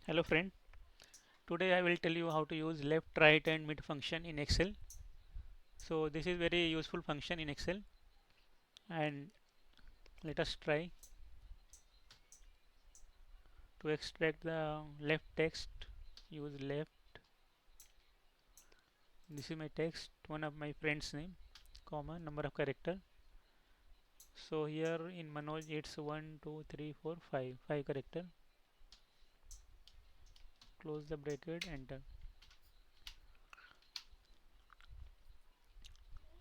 Hello friend, today I will tell you how to use left, right and mid function in Excel. So this is very useful function in Excel, and let us try to extract the left text. Use left. This is my text, one of my friend's name, comma, number of character. So here in Manoj it's 1, 2, 3, 4, 5, 5 character. Close the bracket, enter.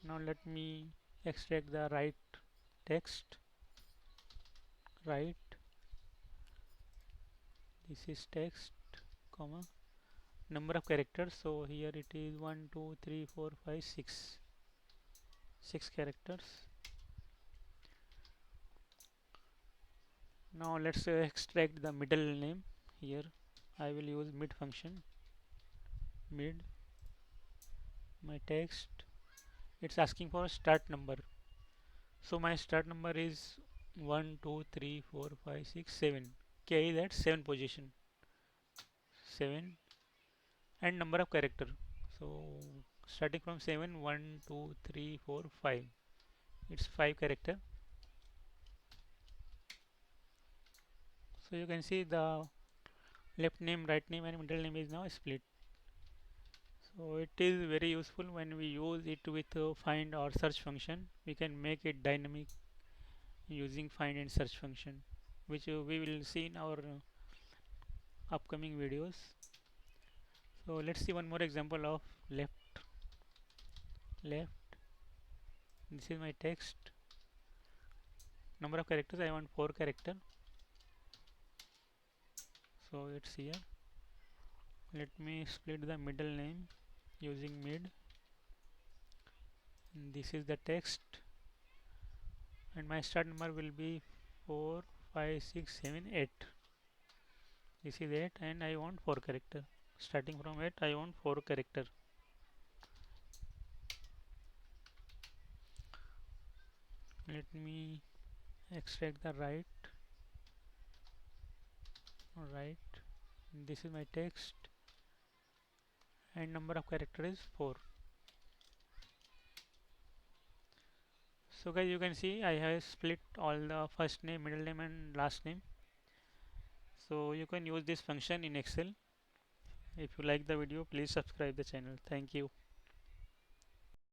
Now let me extract the right text. Right, this is text, comma, number of characters. So here it is 1 2 3 4 5 6, 6 characters. Now let's extract the middle name. Here I will use mid function. Mid, my text, it's asking for start number. So my start number is 1 2 3 4 5 6 7. K is at 7 position, 7, and number of character. So starting from 7, 1 2 3 4 5, it's 5 character. So you can see the left name, right name and middle name is now split. So it is very useful when we use it with find or search function. We can make it dynamic using find and search function, which we will see in our upcoming videos. So let's see one more example of left. Left, this is my text. Number of characters, I want 4 character. So it's here. Let me split the middle name using mid. And this is the text, and my start number will be 4 5 6 7 8. This is 8 and I want 4 character. Starting from 8 I want 4 character. Let me extract the right. Right, this is my text and number of character is 4. So guys, you can see I have split all the first name, middle name and last name. So you can use this function in Excel. If you like the video, please subscribe the channel. Thank you.